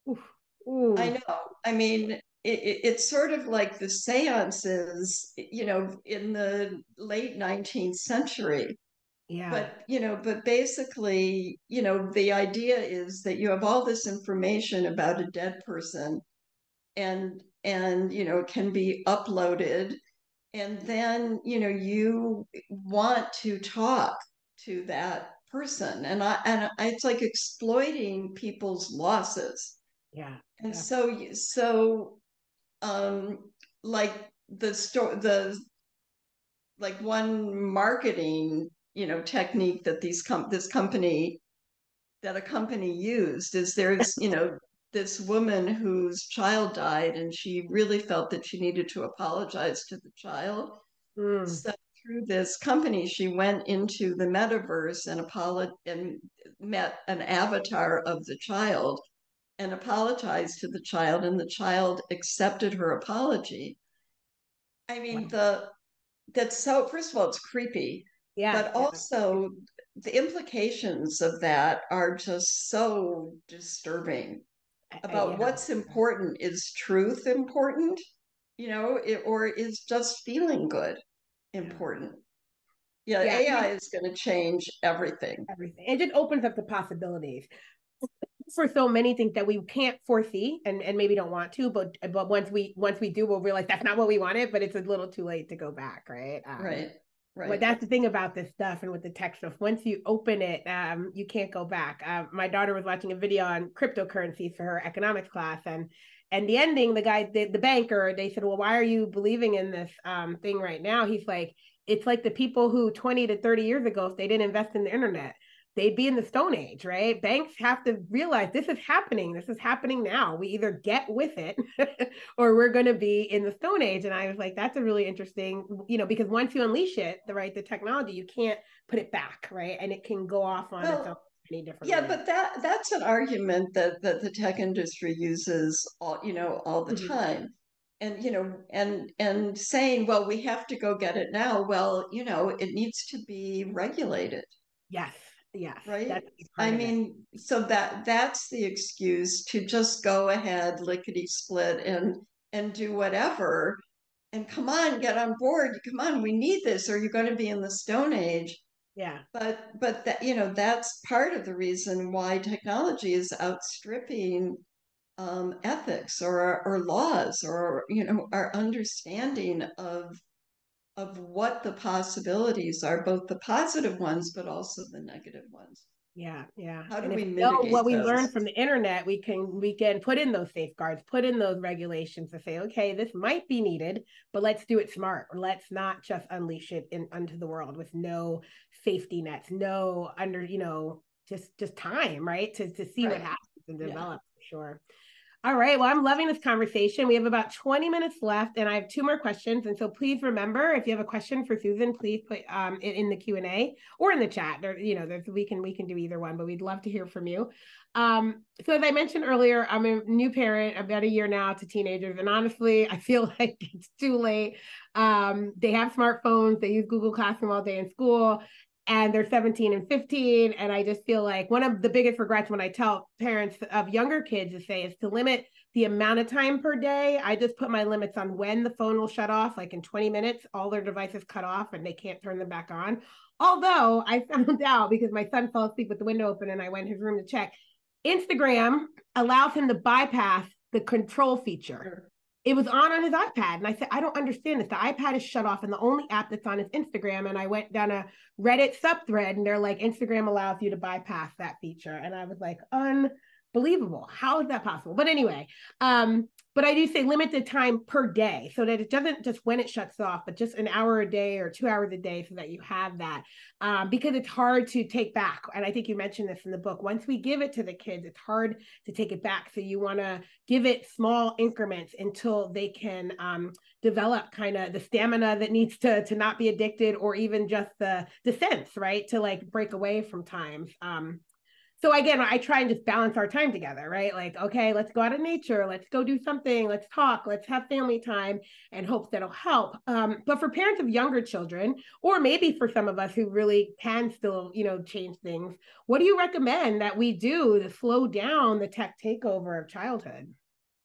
Speaker 1: Ooh.
Speaker 2: I
Speaker 1: Ooh.
Speaker 2: know. It's sort of like the seances, in the late 19th century.
Speaker 1: Yeah.
Speaker 2: But basically, the idea is that you have all this information about a dead person, and it can be uploaded, and then you want to talk to that person, and it's like exploiting people's losses.
Speaker 1: Yeah.
Speaker 2: And
Speaker 1: Yeah.
Speaker 2: so um like the like one marketing technique that a company used is there's this woman whose child died, and she really felt that she needed to apologize to the child.
Speaker 1: Mm.
Speaker 2: So through this company, she went into the metaverse and met an avatar of the child and apologized to the child, and the child accepted her apology. I mean,
Speaker 1: Wow.
Speaker 2: the that's so first of all, it's creepy,
Speaker 1: Yeah.
Speaker 2: but
Speaker 1: Yeah.
Speaker 2: also the implications of that are just so disturbing about
Speaker 1: Yeah.
Speaker 2: what's important. Is truth important, or is just feeling good
Speaker 1: Yeah.
Speaker 2: important? Yeah,
Speaker 1: Yeah.
Speaker 2: AI is going to change everything.
Speaker 1: Everything. It just opens up the possibilities for so many things that we can't foresee and maybe don't want to, but once we do, we'll realize that's not what we wanted, but it's a little too late to go back, right?
Speaker 2: Right,
Speaker 1: But
Speaker 2: right.
Speaker 1: that's the thing about this stuff and with the tech stuff. Once you open it, you can't go back. My daughter was watching a video on cryptocurrencies for her economics class, and the ending, the guy, the banker, they said, "Well, why are you believing in this thing right now?" He's like, "It's like the people who 20 to 30 years ago, if they didn't invest in the internet, they'd be in the Stone Age, right? Banks have to realize this is happening. This is happening now. We either get with it or we're going to be in the Stone Age." And I was like, that's a really interesting, because once you unleash it, the technology, you can't put it back, right? And it can go off on its own
Speaker 2: Well,
Speaker 1: many different
Speaker 2: yeah,
Speaker 1: ways.
Speaker 2: but that's an argument that the tech industry uses all the
Speaker 1: Mm-hmm.
Speaker 2: time. And and saying, well, we have to go get it now. Well, it needs to be regulated,
Speaker 1: Yes, yes,
Speaker 2: right?
Speaker 1: that's
Speaker 2: I
Speaker 1: part of it.
Speaker 2: mean, so that's the excuse to just go ahead lickety split and do whatever. And come on, get on board. Come on, we need this, or you're going to be in the Stone Age.
Speaker 1: Yeah,
Speaker 2: But that that's part of the reason why technology is outstripping ethics or laws, or our understanding of what the possibilities are, both the positive ones but also the negative ones.
Speaker 1: yeah, yeah.
Speaker 2: How do
Speaker 1: And if
Speaker 2: we
Speaker 1: we know what
Speaker 2: mitigate
Speaker 1: we
Speaker 2: those?
Speaker 1: learned from the internet, we can put in those safeguards, put in those regulations to say, okay, this might be needed, but let's do it smart. Let's not just unleash it into the world with no safety nets, no just time, right? To see what
Speaker 2: Right.
Speaker 1: happens and
Speaker 2: Yeah.
Speaker 1: develop for sure. All right. Well, I'm loving this conversation. We have about 20 minutes left, and I have two more questions. And so please remember, if you have a question for Susan, please put in the Q&A or in the chat. There's we can do either one, but we'd love to hear from you. So as I mentioned earlier, I'm a new parent, about a year now to teenagers, and honestly, I feel like it's too late. They have smartphones. They use Google Classroom all day in school, and they're 17 and 15. And I just feel like one of the biggest regrets when I tell parents of younger kids to say is to limit the amount of time per day. I just put my limits on when the phone will shut off, like in 20 minutes, all their devices cut off and they can't turn them back on. Although I found out, because my son fell asleep with the window open and I went in his room to check, Instagram allows him to bypass the control feature.
Speaker 2: Sure.
Speaker 1: It was on his iPad. And I said, I don't understand this. The iPad is shut off and the only app that's on is Instagram. And I went down a Reddit subthread and they're like, Instagram allows you to bypass that feature. And I was like, unbelievable. How is that possible? But anyway, But I do say limit the time per day so that it doesn't just when it shuts off, but just an hour a day or 2 hours a day so that you have that. Because it's hard to take back. And I think you mentioned this in the book. Once we give it to the kids, it's hard to take it back. So you want to give it small increments until they can develop kind of the stamina that needs to not be addicted, or even just the sense, right? To like break away from times. So again, I try and just balance our time together, right? Like, okay, let's go out in nature, let's go do something, let's talk, let's have family time, and hope that'll help. But for parents of younger children, or maybe for some of us who really can still, change things, what do you recommend that we do to slow down the tech takeover of childhood?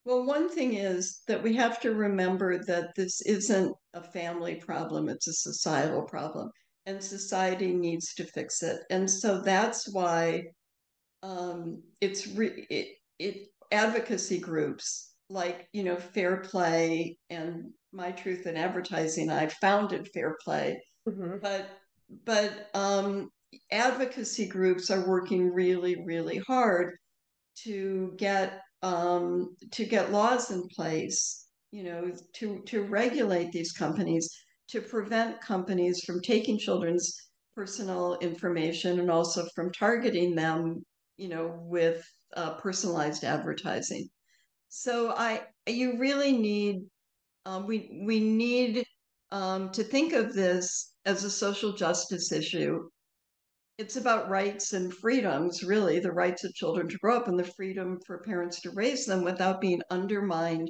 Speaker 2: Well, one thing is that we have to remember that this isn't a family problem, it's a societal problem, and society needs to fix it. And so that's why it advocacy groups like Fair Play and My Truth in Advertising. I founded Fair Play,
Speaker 1: Mm-hmm.
Speaker 2: but advocacy groups are working really, really hard to get laws in place, to regulate these companies, to prevent companies from taking children's personal information and also from targeting them, with personalized advertising. So you really need, we need to think of this as a social justice issue. It's about rights and freedoms, really, the rights of children to grow up and the freedom for parents to raise them without being undermined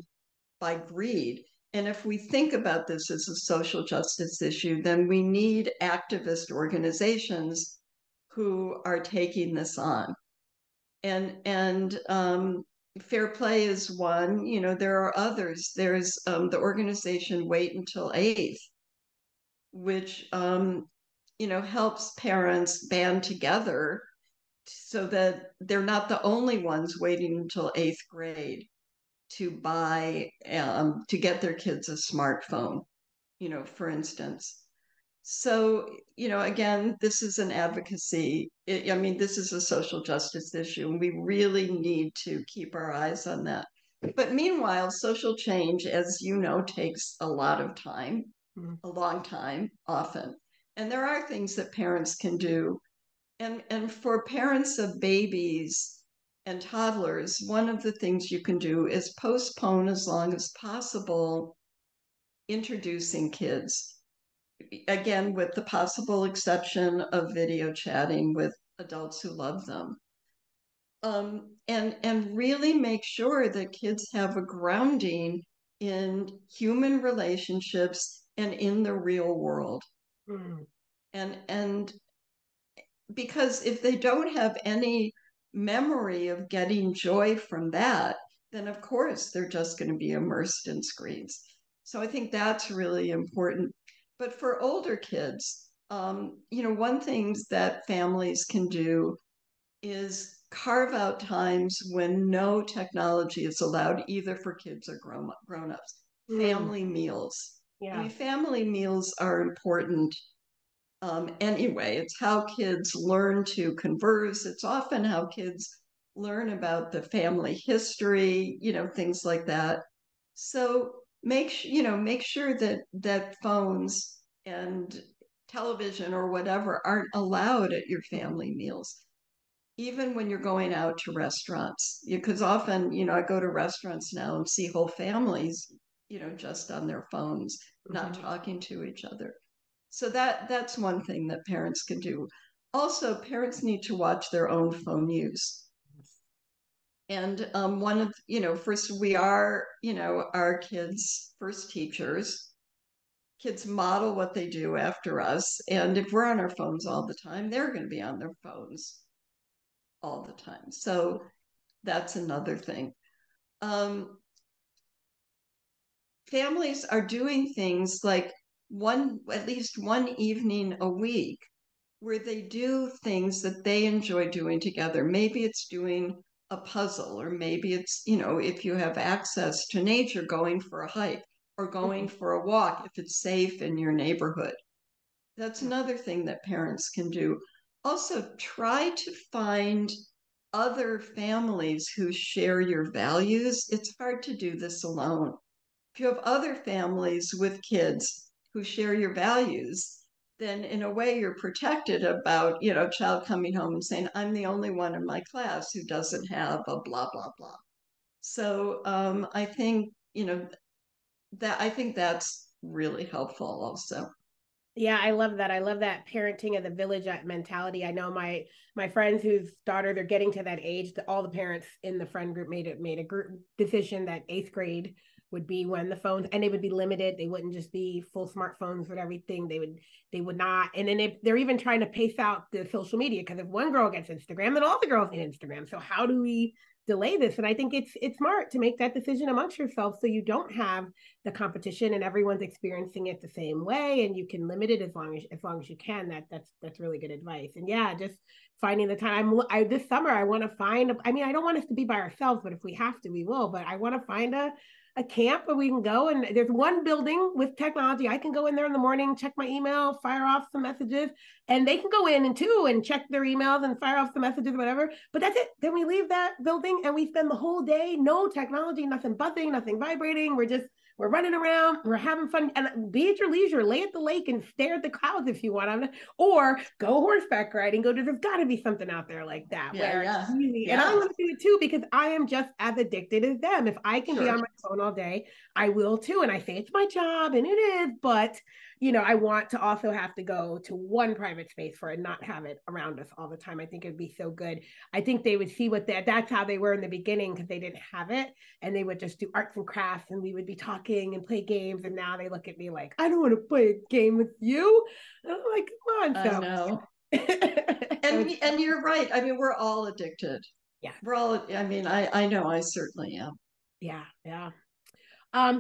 Speaker 2: by greed. And if we think about this as a social justice issue, then we need activist organizations who are taking this on. And Fair Play is one. There are others. There's the organization Wait Until Eighth, which helps parents band together so that they're not the only ones waiting until eighth grade to buy to get their kids a smartphone, for instance. So, again, this is an advocacy. This is a social justice issue, and we really need to keep our eyes on that. But meanwhile, social change, as you know, takes a lot of time, a long time, often. And there are things that parents can do. And for parents of babies and toddlers, one of the things you can do is postpone as long as possible introducing kids, again, with the possible exception of video chatting with adults who love them. And really make sure that kids have a grounding in human relationships and in the real world.
Speaker 1: Mm.
Speaker 2: And because if they don't have any memory of getting joy from that, then of course they're just going to be immersed in screens. So I think that's really important. But for older kids, one thing that families can do is carve out times when no technology is allowed, either for kids or grown-ups.
Speaker 1: Mm.
Speaker 2: Family meals. I
Speaker 1: Yeah.
Speaker 2: mean, family meals are important anyway. It's how kids learn to converse. It's often how kids learn about the family history, things like that. So make sure that phones and television or whatever aren't allowed at your family meals, even when you're going out to restaurants. Because often, I go to restaurants now and see whole families, just on their phones, not
Speaker 1: Mm-hmm.
Speaker 2: talking to each other. So that's one thing that parents can do. Also, parents need to watch their own phone use. And one of, first, we are, our kids' first teachers. Kids model what they do after us. And if we're on our phones all the time, they're going to be on their phones all the time. So that's another thing. Um, Families are doing things like at least one evening a week where they do things that they enjoy doing together. Maybe it's doing a puzzle, or maybe it's, if you have access to nature, going for a hike or going
Speaker 1: Mm-hmm.
Speaker 2: for a walk if it's safe in your neighborhood. That's
Speaker 1: Yeah.
Speaker 2: another thing that parents can do. Also, try to find other families who share your values, it's hard to do this alone. If you have other families with kids who share your values, then in a way you're protected about, a child coming home and saying, I'm the only one in my class who doesn't have a blah, blah, blah. So I think, I think that's really helpful also.
Speaker 1: Yeah, I love that. I love that parenting of the village mentality. I know my friends whose daughter, they're getting to that age that all the parents in the friend group made a group decision that eighth grade would be when the phones, and they would be limited. They wouldn't just be full smartphones with everything. They would not. And then they're even trying to pace out the social media, because if one girl gets Instagram, then all the girls need Instagram. So how do we delay this? And I think it's smart to make that decision amongst yourself, so you don't have the competition and everyone's experiencing it the same way, and you can limit it as long as you can. That's really good advice. And yeah, just finding the time. This summer I want to find, I mean, I don't want us to be by ourselves, but if we have to we will. But I want to find a camp where we can go, and there's one building with technology. I can go in there in the morning, check my email, fire off some messages, and they can go in and too and check their emails and fire off some messages, whatever. But that's it. Then we leave that building and we spend the whole day, no technology, nothing buzzing, nothing vibrating. We're running around, we're having fun, and be at your leisure. Lay at the lake and stare at the clouds if you want, or go horseback riding. There's got to be something out there like that.
Speaker 2: Yeah, yeah,
Speaker 1: And I
Speaker 2: yeah.
Speaker 1: want to do it too, because I am just as addicted as them. If I can be
Speaker 2: Sure.
Speaker 1: on my phone all day, I will too. And I say it's my job, and it is, but I want to also have to go to one private space for it, not have it around us all the time. I think it'd be so good. I think they would see that's how they were in the beginning, because they didn't have it, and they would just do arts and crafts, and we would be talking and play games. And now they look at me like, I don't want to play a game with you. And I'm like, come on.
Speaker 2: I know. And you're right. I mean, we're all addicted.
Speaker 1: Yeah.
Speaker 2: We're all, I mean, I know I certainly am.
Speaker 1: Yeah. Yeah.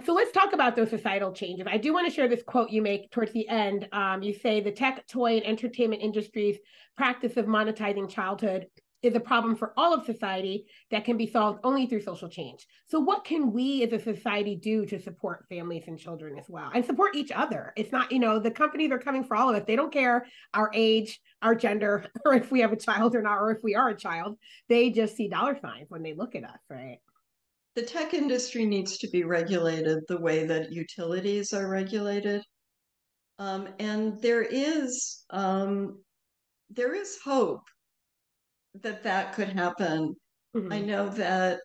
Speaker 1: So let's talk about those societal changes. I do want to share this quote you make towards the end. You say the tech, toy, and entertainment industry's practice of monetizing childhood is a problem for all of society that can be solved only through social change. So what can we as a society do to support families and children as well, and support each other? It's not, the companies are coming for all of us. They don't care our age, our gender, or if we have a child or not, or if we are a child. They just see dollar signs when they look at us, right?
Speaker 2: The tech industry needs to be regulated the way that utilities are regulated. And there is hope that that could happen.
Speaker 1: Mm-hmm.
Speaker 2: I know that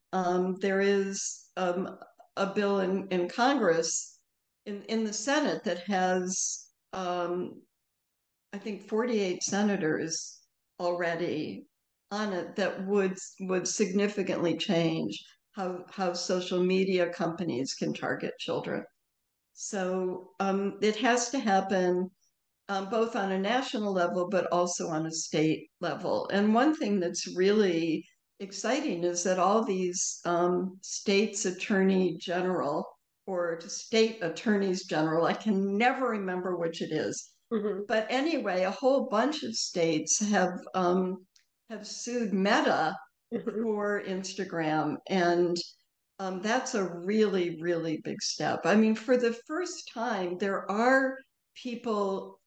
Speaker 2: there is a bill in Congress, in the Senate, that has, I think, 48 senators already on it, that would significantly change how social media companies can target children. So it has to happen both on a national level, but also on a state level. And one thing that's really exciting is that all these states attorney general, or state attorneys general, I can never remember which it is.
Speaker 1: Mm-hmm.
Speaker 2: But anyway, a whole bunch of states have sued Meta
Speaker 1: Mm-hmm.
Speaker 2: for Instagram, and that's a really, really big step. I mean, for the first time, there are people,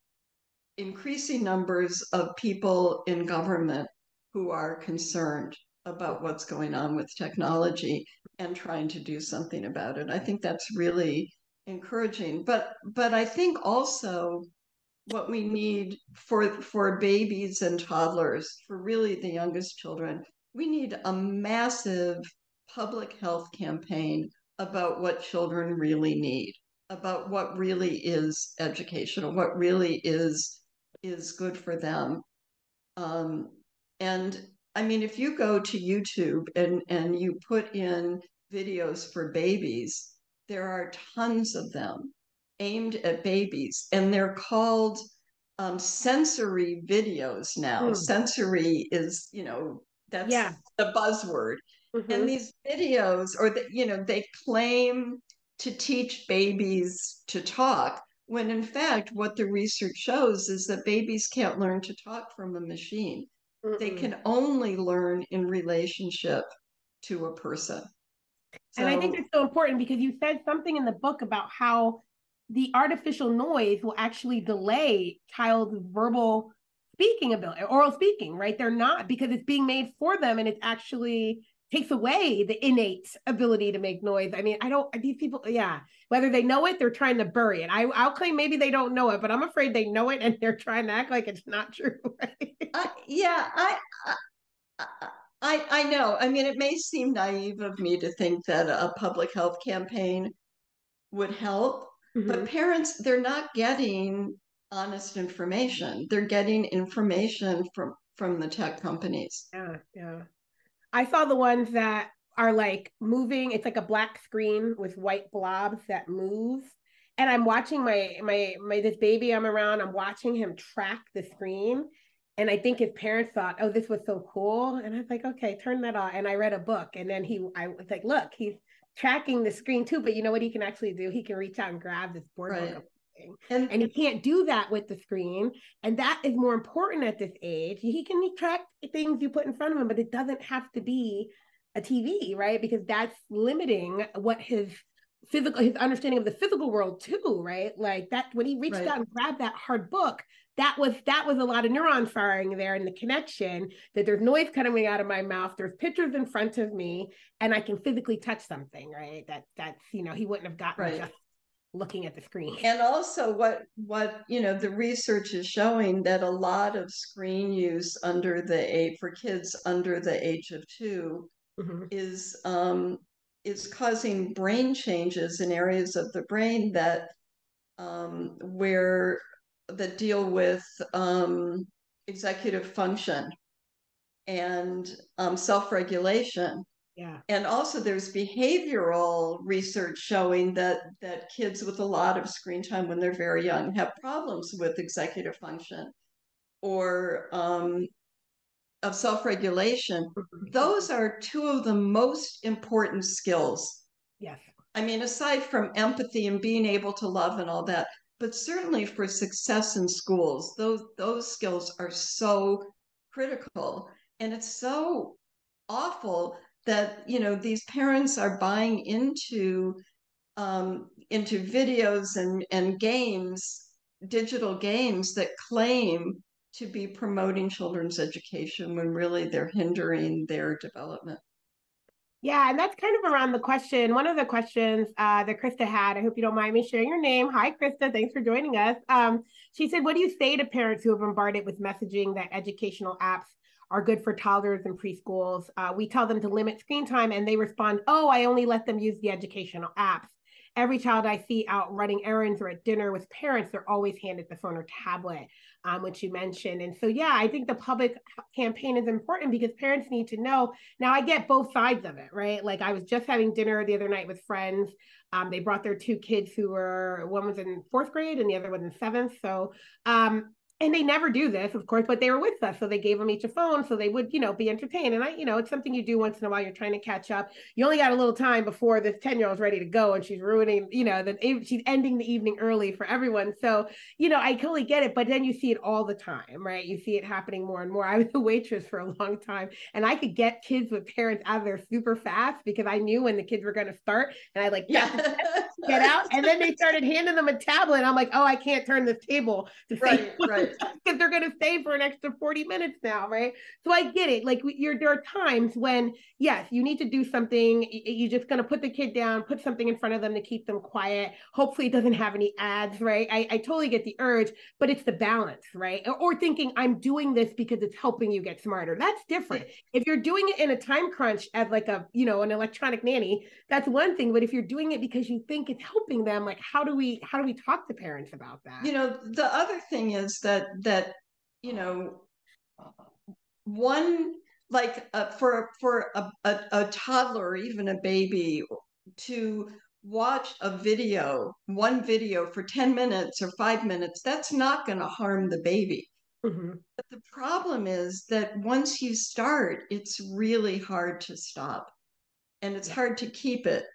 Speaker 2: increasing numbers of people in government, who are concerned about what's going on with technology and trying to do something about it. I think that's really encouraging. But I think also what we need for babies and toddlers, for really the youngest children, we need a massive public health campaign about what children really need, about what really is educational, what really is good for them. Um, and I mean, if you go to YouTube and you put in videos for babies, there are tons of them aimed at babies, and they're called sensory videos now.
Speaker 1: Mm.
Speaker 2: Sensory is, that's
Speaker 1: Yeah.
Speaker 2: the buzzword. And
Speaker 1: Mm-hmm.
Speaker 2: these videos, or they claim to teach babies to talk, when in fact, what the research shows is that babies can't learn to talk from a machine. They
Speaker 1: Mm-mm.
Speaker 2: can only learn in relationship to a person.
Speaker 1: And I think
Speaker 2: So
Speaker 1: it's so important, because you said something in the book about how the artificial noise will actually delay child's verbal speaking ability, oral speaking, right? They're not, because it's being made for them, and it actually takes away the innate ability to make noise. I mean, I don't, these people, yeah, whether they know it, they're trying to bury it. I'll claim maybe they don't know it, but I'm afraid they know it and they're trying to act like it's not true. Right?
Speaker 2: Yeah, I know. I mean, it may seem naive of me to think that a public health campaign would help, but parents, they're not getting honest information. They're getting information from the tech companies.
Speaker 1: Yeah, yeah. I saw the ones that are like moving. It's like a black screen with white blobs that move. And I'm watching my this baby I'm around, I'm watching him track the screen. And I think his parents thought, oh, this was so cool. And I was like, okay, turn that off. And I read a book. And then I was like, look, he's tracking the screen too. But you know what he can actually do? He can reach out and grab this board book. And he can't do that with the screen. And that is more important at this age. He can track things you put in front of him, but it doesn't have to be a TV, right? Because that's limiting what his understanding of the physical world too, right? Like that when he reached out and grabbed that hard book, that was a lot of neuron firing there in the connection, that there's noise coming out of my mouth, there's pictures in front of me, and I can physically touch something, right? That's he wouldn't have gotten just looking at the screen.
Speaker 2: And also what the research is showing, that a lot of screen use for kids under the age of 2 is causing brain changes in areas of the brain that deal with executive function and self-regulation.
Speaker 1: Yeah.
Speaker 2: And also there's behavioral research showing that kids with a lot of screen time when they're very young have problems with executive function or of self-regulation. Those are two of the most important skills.
Speaker 1: Yes.
Speaker 2: I mean, aside from empathy and being able to love and all that, but certainly for success in schools, those skills are so critical. And it's so awful that these parents are buying into videos and games, digital games that claim to be promoting children's education when really they're hindering their development.
Speaker 1: Yeah, and that's kind of around the question. One of the questions that Krista had, I hope you don't mind me sharing your name. Hi, Krista. Thanks for joining us. She said, what do you say to parents who are bombarded with messaging that educational apps are good for toddlers and preschools? We tell them to limit screen time, and they respond, oh, I only let them use the educational apps. Every child I see out running errands or at dinner with parents, they're always handed the phone or tablet, which you mentioned. And so, yeah, I think the public campaign is important because parents need to know. Now, I get both sides of it, right? Like I was just having dinner the other night with friends. They brought their 2 kids one was in 4th grade and the other was in 7th. So and they never do this, of course, but they were with us. So they gave them each a phone so they would, be entertained. And it's something you do once in a while. You're trying to catch up. You only got a little time before this 10-year-old's ready to go and she's ruining, she's ending the evening early for everyone. So, I totally get it. But then you see it all the time, right? You see it happening more and more. I was a waitress for a long time and I could get kids with parents out of there super fast because I knew when the kids were going to start and I get out. And then they started handing them a tablet. I'm like, oh, I can't turn this table to
Speaker 2: right
Speaker 1: because they're going to stay for an extra 40 minutes now, right? So I get it. Like there are times when, yes, you need to do something. You're just going to put the kid down, put something in front of them to keep them quiet. Hopefully it doesn't have any ads, right? I totally get the urge, but it's the balance, right? Or thinking I'm doing this because it's helping you get smarter. That's different. If you're doing it in a time crunch as like an electronic nanny, that's one thing. But if you're doing it because you think it's helping them, like how do we talk to parents about that?
Speaker 2: The other thing is that one, like for a toddler or even a baby to watch one video for 10 minutes or 5 minutes, that's not going to harm the baby. But the problem is that once you start, it's really hard to stop. And it's hard to keep it,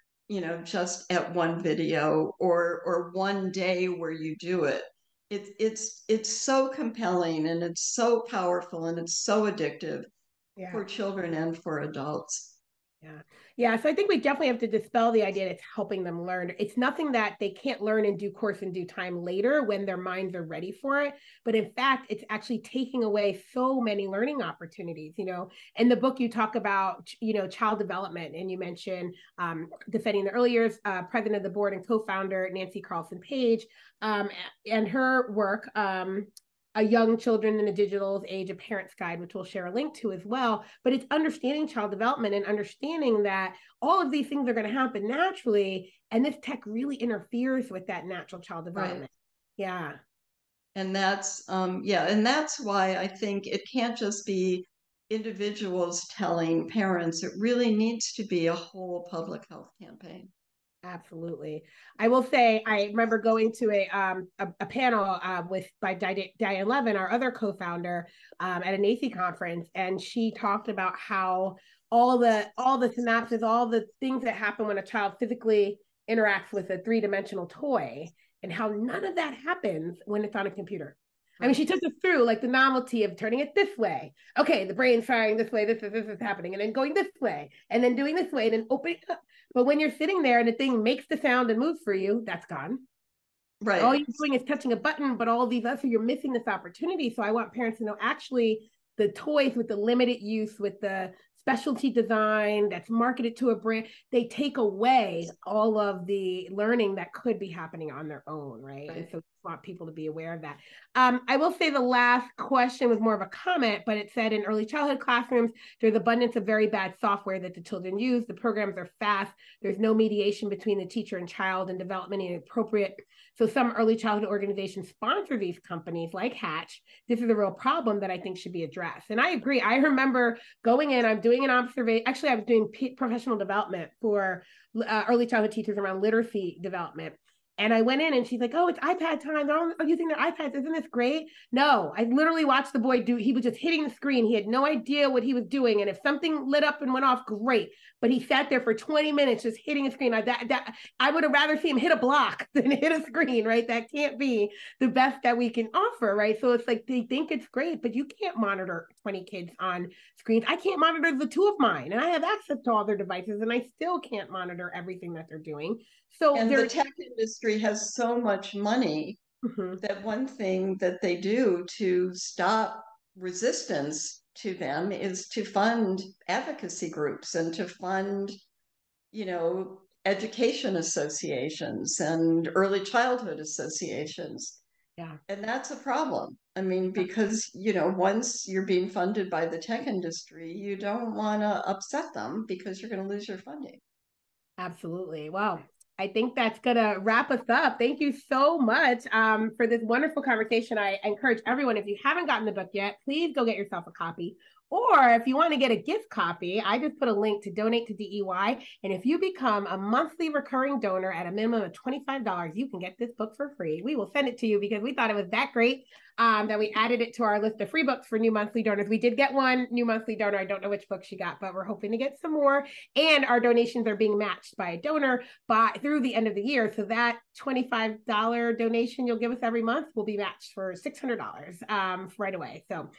Speaker 2: just at one video or one day where you do it. It's so compelling and it's so powerful and it's so addictive for children and for adults.
Speaker 1: Yeah. Yeah. So I think we definitely have to dispel the idea that it's helping them learn. It's nothing that they can't learn in due course in due time later when their minds are ready for it. But in fact, it's actually taking away so many learning opportunities. In the book, you talk about, child development, and you mention Defending the Early Years, president of the board and co-founder, Nancy Carlson Page, and her work, a young children in the digital age, a parent's guide, which we'll share a link to as well. But it's understanding child development and understanding that all of these things are going to happen naturally, and this tech really interferes with that natural child development. Right. Yeah.
Speaker 2: And that's and that's why I think it can't just be individuals telling parents. It really needs to be a whole public health campaign.
Speaker 1: Absolutely. I will say, I remember going to a panel by Diane Levin, our other co-founder, at a NACI conference, and she talked about how all the synapses, all the things that happen when a child physically interacts with a three-dimensional toy, and how none of that happens when it's on a computer. I mean, she took us through like the novelty of turning it this way. Okay, the brain's firing this way, this is happening, and then going this way, and then doing this way, and then opening up. But when you're sitting there and the thing makes the sound and moves for you, that's gone.
Speaker 2: Right.
Speaker 1: All you're doing is touching a button, but all these other, you're missing this opportunity. So I want parents to know, actually, the toys with the limited use, with the specialty design that's marketed to a brand, they take away all of the learning that could be happening on their own, right? And so I want people to be aware of that. I will say the last question was more of a comment, but it said, in early childhood classrooms, there's abundance of very bad software that the children use. The programs are fast. There's no mediation between the teacher and child, and development is inappropriate. So some early childhood organizations sponsor these companies like Hatch. This is a real problem that I think should be addressed. And I agree. I remember going in, I'm doing an observation. Actually, I was doing professional development for early childhood teachers around literacy development. And I went in and she's like, oh, it's iPad time. They're all using their iPads. Isn't this great? No, I literally watched the boy he was just hitting the screen. He had no idea what he was doing. And if something lit up and went off, great. But he sat there for 20 minutes just hitting a screen. I would have rather seen him hit a block than hit a screen, right? That can't be the best that we can offer, right? So it's like, they think it's great, but you can't monitor 20 kids on screens. I can't monitor the two of mine, and I have access to all their devices, and I still can't monitor everything that they're doing. So
Speaker 2: the tech industry has so much money that one thing that they do to stop resistance to them is to fund advocacy groups and to fund, education associations and early childhood associations.
Speaker 1: Yeah.
Speaker 2: And that's a problem. I mean, because, once you're being funded by the tech industry, you don't want to upset them because you're going to lose your funding.
Speaker 1: Absolutely. Wow. I think that's going to wrap us up. Thank you so much for this wonderful conversation. I encourage everyone, if you haven't gotten the book yet, please go get yourself a copy. Or if you want to get a gift copy, I just put a link to donate to DEY. And if you become a monthly recurring donor at a minimum of $25, you can get this book for free. We will send it to you because we thought it was that great that we added it to our list of free books for new monthly donors. We did get one new monthly donor. I don't know which book she got, but we're hoping to get some more. And our donations are being matched by a donor through the end of the year. So that $25 donation you'll give us every month will be matched for $600 right away. So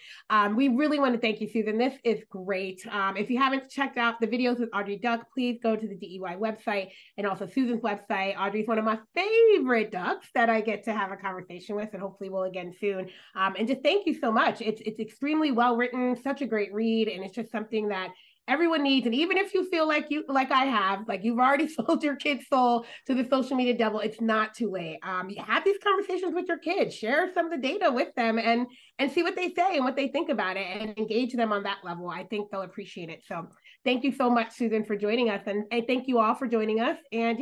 Speaker 1: we really want to thank you, Susan. This is great. If you haven't checked out the videos with Audrey Duck, please go to the DEY website and also Susan's website. Audrey's one of my favorite ducks that I get to have a conversation with, and hopefully we'll again soon. And just thank you so much. It's extremely well written, such a great read, and it's just something that everyone needs. And even if you feel like I have, like you've already sold your kid's soul to the social media devil, it's not too late. You have these conversations with your kids, share some of the data with them and see what they say and what they think about it, and engage them on that level. I think they'll appreciate it. So thank you so much, Susan, for joining us. And thank you all for joining us. And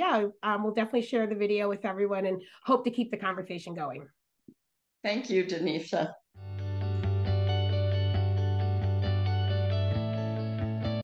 Speaker 1: we'll definitely share the video with everyone and hope to keep the conversation going.
Speaker 2: Thank you, Denisha.